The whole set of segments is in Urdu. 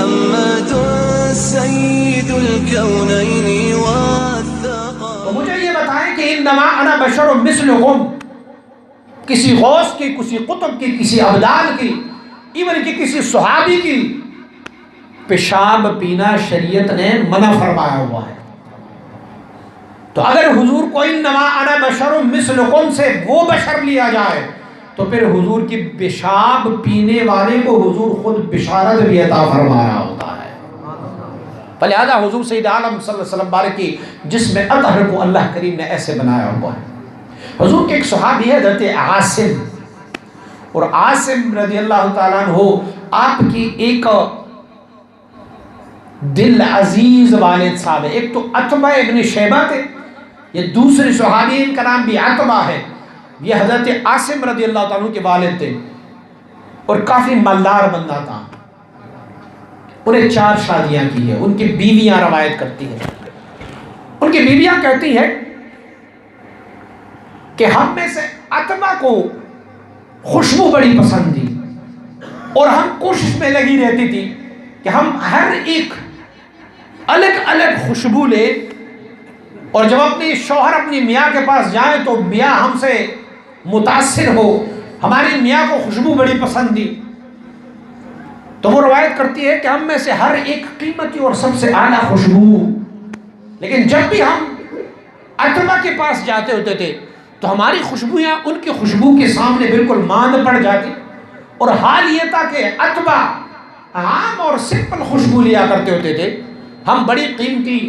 محمد سید الکونین والثقلین. تو مجھے یہ بتائیں کہ انما انا بشر مثلکم، کسی غوث کی، کسی قطب کی، کسی ابدال کی، ایون کہ کسی صحابی کی پیشاب پینا شریعت نے منع فرمایا ہوا ہے. تو اگر حضور کو انما انا بشر مثلکم سے وہ بشر لیا جائے تو پھر حضور کی پیشاب پینے والے کو حضور خود بشارت بھی عطا فرما رہا ہوتا ہے. فلہذا حضور سید عالم صلی اللہ علیہ وسلم بارک کی جسم اطہر کو اللہ کریم نے ایسے بنایا ہوا ہے. حضور کے ایک صحابی ہے حضرت عاصم، اور عاصم رضی اللہ تعالیٰ عنہ آپ کی ایک دل عزیز والد صاحب ہے. ایک تو عتبہ ابن شیبہ تھے، یہ دوسرے صحابی ان کا نام بھی عتبہ ہے. یہ حضرت عاصم رضی اللہ تعالیٰ عنہ کے والد تھے اور کافی مالدار بندہ تھا. انہیں 4 شادیاں کی ہیں. ان کی بیویاں روایت کرتی ہیں، ان کی بیویاں کہتی ہیں کہ ہم میں سے عتبہ کو خوشبو بڑی پسند تھی اور ہم کوشش میں لگی رہتی تھی کہ ہم ہر ایک الگ الگ خوشبو لے، اور جب اپنی شوہر اپنی میاں کے پاس جائیں تو میاں ہم سے متاثر ہو. ہماری میاں کو خوشبو بڑی پسند تھی. تو وہ روایت کرتی ہے کہ ہم میں سے ہر ایک قیمتی اور سب سے اعلیٰ خوشبو، لیکن جب بھی ہم عتبہ کے پاس جاتے ہوتے تھے تو ہماری خوشبویاں ان کی خوشبو کے سامنے بالکل ماند پڑ جاتی. اور حال یہ تھا کہ عتبہ عام اور سمپل خوشبو لیا کرتے ہوتے تھے، ہم بڑی قیمتی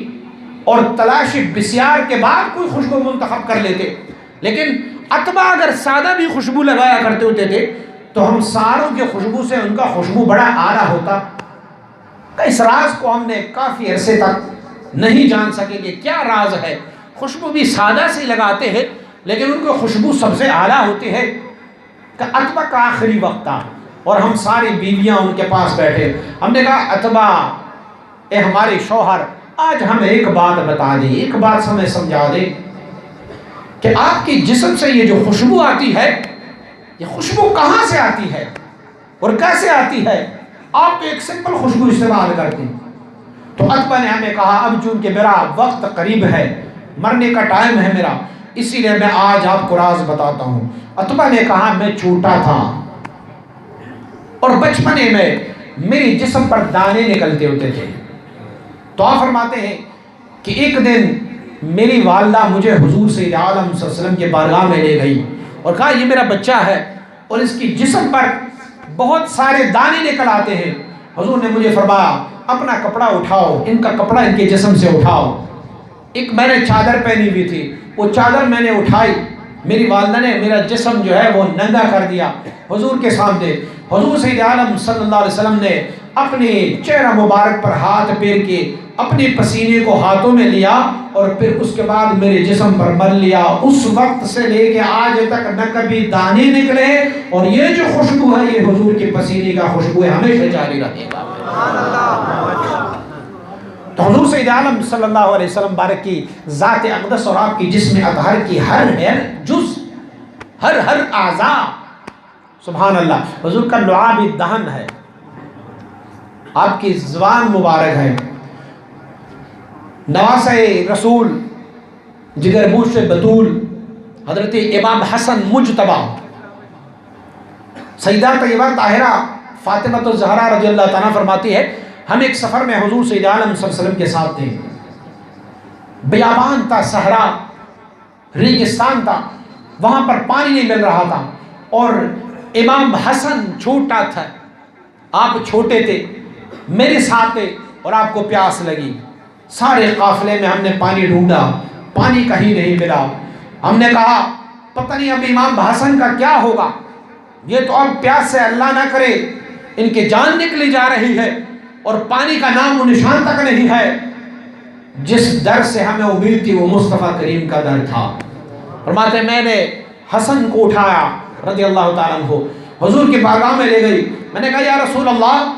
اور تلاش بسیار کے بعد کوئی خوشبو منتخب کر لیتے. لیکن عتبہ اگر سادہ بھی خوشبو لگایا کرتے ہوتے تھے تو ہم ساروں کی خوشبو سے ان کا خوشبو بڑا اعلیٰ ہوتا. اس راز کو ہم نے کافی عرصے تک نہیں جان سکے کہ کیا راز ہے. خوشبو بھی سادہ سے لگاتے ہیں لیکن ان کی خوشبو سب سے اعلیٰ ہوتی ہے. کہ عتبہ کا آخری وقت تھا اور ہم ساری بیویاں ان کے پاس بیٹھے. ہم نے کہا عتبہ اے ہمارے شوہر، آج ہمیں ایک بات بتا دیں، ایک بات ہمیں سمجھا دیں کہ آپ کی جسم سے یہ جو خوشبو آتی ہے، یہ خوشبو کہاں سے آتی ہے اور کیسے آتی ہے؟ آپ تو ایک سمپل خوشبو استعمال کرتے ہیں. تو عتبہ نے ہمیں کہا اب چونکہ میرا وقت قریب ہے، مرنے کا ٹائم ہے میرا، اسی لیے میں آج آپ کو راز بتاتا ہوں. عتبہ نے کہا میں چھوٹا تھا اور بچپنے میں میری جسم پر دانے نکلتے ہوتے تھے. تو آپ فرماتے ہیں کہ ایک دن میری والدہ مجھے حضور سید عالم صلی اللہ علیہ وسلم کے بارگاہ میں لے گئی اور کہا یہ میرا بچہ ہے اور اس کی جسم پر بہت سارے دانے نکل آتے ہیں. حضور نے مجھے فرمایا اپنا کپڑا اٹھاؤ، ان کا کپڑا ان کے جسم سے اٹھاؤ. ایک میں نے چادر پہنی ہوئی تھی، وہ چادر میں نے اٹھائی، میری والدہ نے میرا جسم جو ہے وہ ننگا کر دیا حضور کے سامنے. حضور سید عالم صلی اللہ علیہ وسلم نے اپنے چہرہ مبارک پر ہاتھ پھیر کے اپنے پسینے کو ہاتھوں میں لیا اور پھر اس کے بعد میرے جسم پر مل لیا. اس وقت سے لے کے آج تک نہ کبھی دانے نکلے اور یہ جو خوشبو ہے یہ حضور کے پسینے کا خوشبو ہے، ہمیشہ جاری رہے گا. تو حضور سید عالم صلی اللہ علیہ وسلم بارک کی ذات اقدس اور آپ کی جسم اطہر کی ہر جز، ہر اعضاء، سبحان اللہ، حضور کا لعاب دہن ہے، آپ کی زبان مبارک ہے، نواسہ رسول، جگر گوشت بطول، حضرت امام حسن مجتبی، سیدہ طیبہ طاہرہ فاطمہ الزہرا رضی اللہ تعالیٰ فرماتی ہے ہم ایک سفر میں حضور سید عالم صلی اللہ علیہ وسلم کے ساتھ تھے. بیابان تھا، صحرا، ریگستان تھا، وہاں پر پانی نہیں مل رہا تھا اور امام حسن چھوٹا تھا، آپ چھوٹے تھے، میرے ساتھ تھے اور آپ کو پیاس لگی. سارے قافلے میں ہم نے پانی ڈھونڈا، پانی کہیں نہیں ملا. ہم نے کہا پتہ نہیں اب امام حسن کا کیا ہوگا، یہ تو اب پیاس سے اللہ نہ کرے ان کی جان نکلی جا رہی ہے اور پانی کا نام و نشان تک نہیں ہے. جس در سے ہمیں امید تھی وہ مصطفیٰ کریم کا در تھا. فرماتے میں نے حسن کو اٹھایا رضی اللہ تعالیٰ عنہ، حضور کے بارگاہ میں لے گئی. میں نے کہا یا رسول اللہ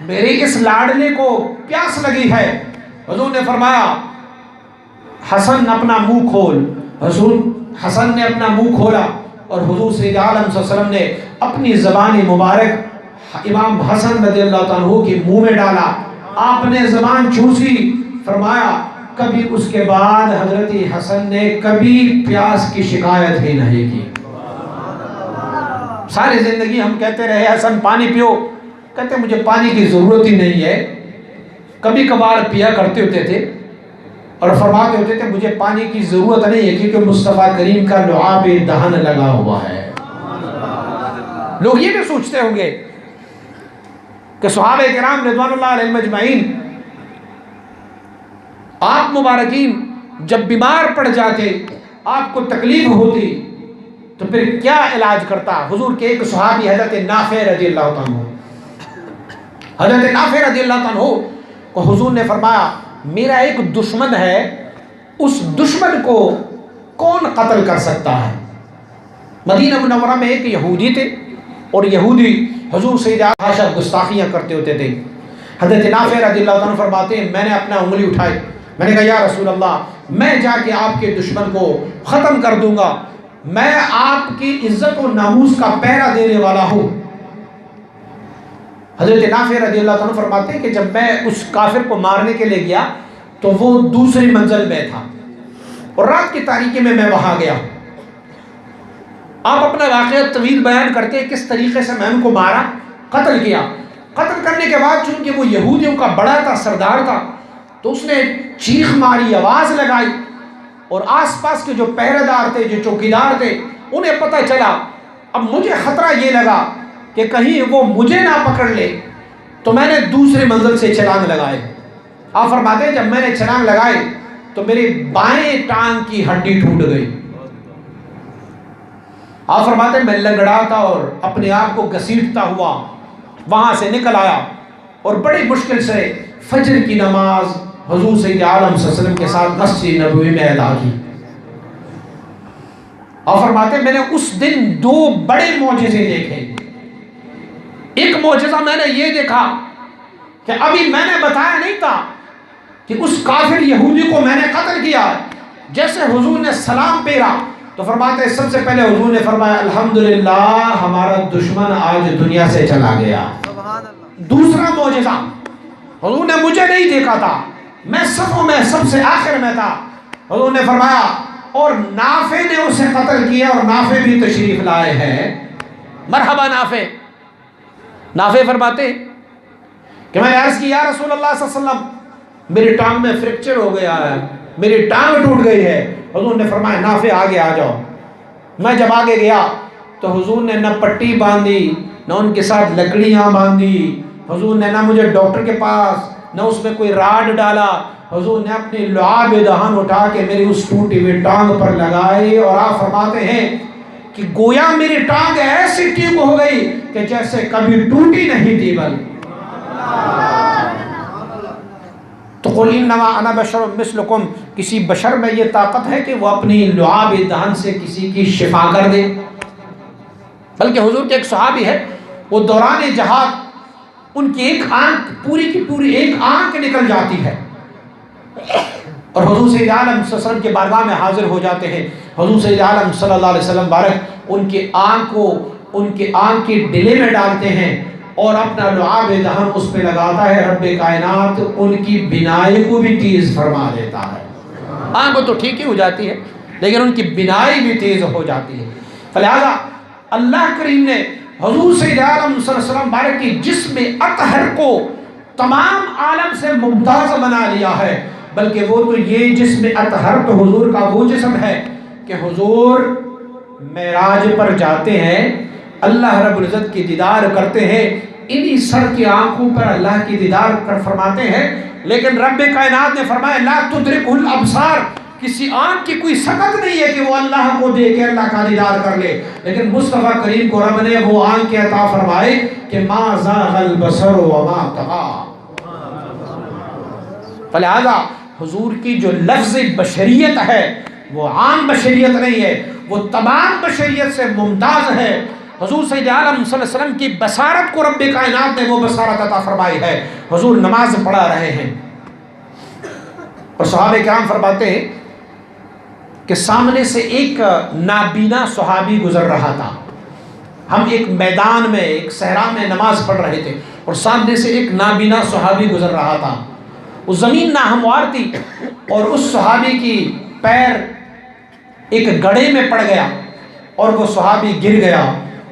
میرے اس لاڈلے کو پیاس لگی ہے. حضور نے فرمایا حسن اپنا منہ کھول. حضور حسن نے اپنا منہ کھولا اور حضور سید عالم صلی اللہ علیہ وسلم نے اپنی زبان مبارک امام حسن رضی اللہ عنہ کے منہ میں ڈالا، آپ نے زبان چوسی، فرمایا کبھی اس کے بعد حضرت حسن نے کبھی پیاس کی شکایت ہی نہیں کی۔ ساری زندگی ہم کہتے رہے حسن پانی پیو، کہتے مجھے پانی کی ضرورت ہی نہیں ہے، کبھی کبھار پیا کرتے ہوتے تھے اور فرماتے ہوتے تھے مجھے پانی کی ضرورت نہیں ہے کیونکہ مصطفیٰ کریم کا لعاب دہن لگا ہوا ہے۔ لوگ یہ بھی سوچتے ہوں گے کہ صحابہ کرام رضوان اللہ علیہم اجمعین آپ مبارکین جب بیمار پڑ جاتے، آپ کو تکلیف ہوتی تو پھر کیا علاج کرتا؟ حضور کے ایک صحابی حضرت نافع رضی اللہ عنہ، حضرت نافع رضی اللہ عنہ کو حضور نے فرمایا میرا ایک دشمن ہے، اس دشمن کو کون قتل کر سکتا ہے؟ مدینہ منورہ میں ایک یہودی تھے اور یہودی حضور سے حاشا گستاخیاں کرتے ہوتے تھے۔ حضرت نافع رضی اللہ عنہ فرماتے ہیں میں نے اپنا انگلی اٹھائی، میں نے کہا یا رسول اللہ میں جا کے آپ کے دشمن کو ختم کر دوں گا، میں آپ کی عزت و ناموس کا پہرا دینے والا ہوں۔ حضرت نافع رضی اللہ عنہ فرماتے ہیں کہ جب میں اس کافر کو مارنے کے لیے گیا تو وہ دوسری منزل میں تھا اور رات کی تاریکی میں وہاں گیا۔ آپ اپنا واقعہ طویل بیان کرتے ہیں کس طریقے سے میں ان کو مارا، قتل کیا۔ قتل کرنے کے بعد چونکہ وہ یہودیوں کا بڑا تھا، سردار تھا، تو اس نے چیخ ماری، آواز لگائی اور آس پاس کے جو پہرے دار تھے، جو چوکیدار تھے، انہیں پتہ چلا۔ اب مجھے خطرہ یہ لگا کہ کہیں وہ مجھے نہ پکڑ لے، تو میں نے دوسری منزل سے چھلانگ لگائے۔ آپ فرماتے ہیں جب میں نے چھلانگ لگائی تو میری بائیں ٹانگ کی ہڈی ٹوٹ گئی۔ آپ فرماتے ہیں میں لنگڑاتا اور اپنے آپ کو گھسیٹتا ہوا وہاں سے نکل آیا اور بڑی مشکل سے فجر کی نماز حضور سید عالم صلی اللہ علیہ وسلم کے ساتھ مسجد نبوی میں ادا کی۔ آپ فرماتے ہیں میں نے اس دن دو بڑے معجزے دیکھے۔ ایک معجزہ میں نے یہ دیکھا کہ ابھی میں نے بتایا نہیں تھا کہ اس کافر یہودی کو میں نے قتل کیا، جیسے حضور نے سلام پھیرا تو فرماتے ہیں سب سے پہلے حضور نے فرمایا الحمدللہ ہمارا دشمن آج دنیا سے چلا گیا۔ دوسرا معجزہ حضور نے مجھے نہیں دیکھا تھا، میں صفوں میں سب سے آخر میں تھا، حضور نے فرمایا اور نافع نے اسے قتل کیا اور نافع بھی تشریف لائے ہیں، مرحبا نافع۔ نافع فرماتے کہ میں نے عرض کی یا رسول اللہ صلی اللہ علیہ وسلم میری ٹانگ میں فریکچر ہو گیا ہے، میری ٹانگ ٹوٹ گئی ہے۔ حضور نے فرمایا نافع آگے آ جاؤ۔ میں جب آگے گیا تو حضور نے نہ پٹی باندھی نہ ان کے ساتھ لکڑیاں باندھی، حضور نے نہ مجھے ڈاکٹر کے پاس نہ اس میں کوئی راڈ ڈالا، حضور نے اپنی لعاب دہن اٹھا کے میری اس ٹوٹی ہوئی ٹانگ پر لگائی اور آپ فرماتے ہیں کہ گویا میری ٹانگ ایسی ٹھیک ہو گئی کہ جیسے کبھی ٹوٹی نہیں تھی۔ بل تو قل انما انا بشر مثلکم، کسی بشر میں یہ طاقت ہے کہ وہ اپنی لعاب دہن سے کسی کی شفا کر دے؟ بلکہ حضور کے ایک صحابی ہے، وہ دوران جہاد ان کی ایک آنکھ پوری کی پوری ایک آنکھ نکل جاتی ہے اور حضور سید عالم صلی اللہ علیہ وسلم کے بارگاہ میں حاضر ہو جاتے ہیں۔ حضور سید عالم صلی اللہ علیہ وسلم بارک ان کی آنکھ کو ان کی آنکھ کی ڈلے میں ڈالتے ہیں اور اپنا لعاب دہن اس پہ لگاتا ہے، رب کائنات ان کی بینائی کو بھی تیز فرما دیتا ہے۔ آنکھ تو ٹھیک ہی ہو جاتی ہے لیکن ان کی بینائی بھی تیز ہو جاتی ہے۔ فلہذا اللہ کریم نے حضور سید عالم صلی اللہ علیہ وسلم بارک کی جسم اطہر کو تمام عالم سے ممتاز بنا لیا ہے، بلکہ وہ تو یہ جسم اطہر تو حضور کا وہ جسم ہے کہ حضور معراج پر جاتے ہیں، اللہ رب العزت کی دیدار کرتے ہیں، انہی سر کی آنکھوں پر اللہ کی دیدار کر فرماتے ہیں، لیکن رب کائنات نے فرمایا لا تدرکہ الابصار، کسی آنکھ کی کوئی سکت نہیں ہے کہ وہ اللہ کو دے کے اللہ کا دیدار کر لے، لیکن مصطفیٰ کریم کو رب نے وہ آنکھ کے عطا فرمائے کہ ما زاغ البصر وما طغى۔ فلہذا حضور کی جو لفظ بشریت ہے وہ عام بشریت نہیں ہے، وہ تمام بشریت سے ممتاز ہے۔ حضور سید عالم صلی اللہ علیہ وسلم کی بصارت کو رب کائنات نے وہ بصارت عطا فرمائی ہے۔ حضور نماز پڑھا رہے ہیں اور صحابہ کرام فرماتے ہیں کہ سامنے سے ایک نابینا صحابی گزر رہا تھا، ہم ایک میدان میں ایک صحرا میں نماز پڑھ رہے تھے اور سامنے سے ایک نابینا صحابی گزر رہا تھا. وہ زمین ناہموار تھی اور اس صحابی کی پیر ایک گڑھے میں پڑ گیا اور وہ صحابی گر گیا.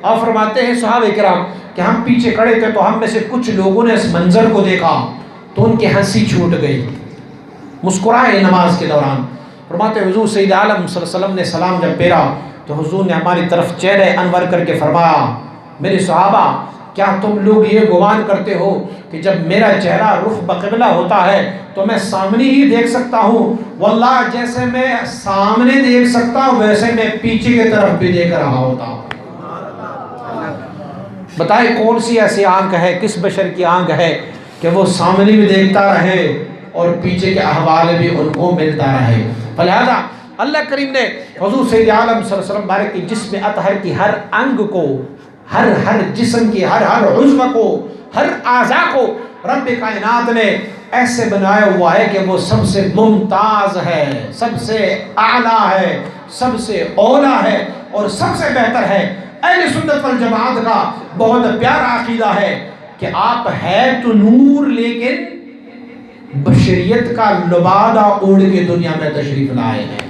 آپ فرماتے ہیں صحابہ کرام کہ ہم پیچھے کھڑے تھے تو ہم میں سے کچھ لوگوں نے اس منظر کو دیکھا تو ان کی ہنسی چھوٹ گئی, مسکرائے نماز کے دوران. فرماتے حضور سید عالم صلی اللہ علیہ وسلم نے سلام جب پھیرا تو حضور نے ہماری طرف چہرے انور کر کے فرمایا, میرے صحابہ کیا تم لوگ یہ گمان کرتے ہو کہ جب میرا چہرہ رخ بقبلہ ہوتا ہے تو میں سامنے ہی دیکھ سکتا ہوں؟ واللہ جیسے میں سامنے دیکھ سکتا ہوں ویسے میں پیچھے کی طرف بھی دیکھ رہا ہوتا ہوں. بتائے کون سی ایسی آنکھ ہے, کس بشر کی آنکھ ہے کہ وہ سامنے بھی دیکھتا رہے اور پیچھے کے احوال بھی ان کو ملتا رہے. فلہذا اللہ کریم نے حضور سید عالم صلی اللہ علیہ وسلم بارک کی جسم اطہر کی ہر انگ کو, ہر جسم کی ہر عضو کو, ہر اعضاء کو رب کائنات نے ایسے بنایا ہوا ہے کہ وہ سب سے ممتاز ہے, سب سے اعلیٰ ہے, سب سے اولا ہے اور سب سے بہتر ہے. اہل سنت والجماعت کا بہت پیارا عقیدہ ہے کہ آپ ہے تو نور لیکن بشریت کا لبادہ اوڑھ کے دنیا میں تشریف لائے ہیں.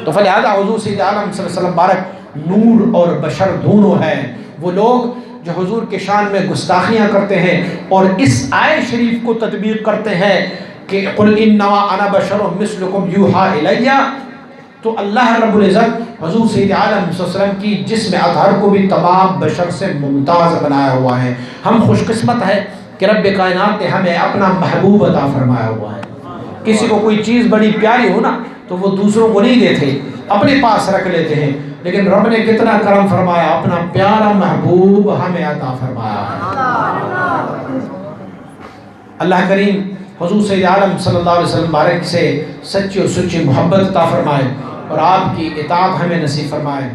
تو فلہذا حضور سید عالم صلی اللہ علیہ وسلم بارک نور اور بشر دونوں ہیں. وہ لوگ جو حضور کے شان میں گستاخیاں کرتے ہیں اور اس آیت شریف کو تطبیق کرتے ہیں کہ قل انما انا بشر مثلکم یوحا الی, تو اللہ رب العزت حضور سید عالم صلی اللہ علیہ وسلم کی جسم اطہر کو بھی تمام بشر سے ممتاز بنایا ہوا ہے. ہم خوش قسمت ہے کہ رب کائنات نے ہمیں اپنا محبوب عطا فرمایا ہوا ہے. کسی کو کوئی چیز بڑی پیاری ہو نا تو وہ دوسروں کو نہیں دیتے, اپنے پاس رکھ لیتے ہیں, لیکن رب نے کتنا کرم فرمایا, اپنا پیارا محبوب ہمیں عطا فرمایا ہے. اللہ کریم حضور سید عالم صلی اللہ علیہ وسلم بارک سے سچی اور سچی محبت عطا فرمائے اور آپ کی اطاعت ہمیں نصیب فرمائے.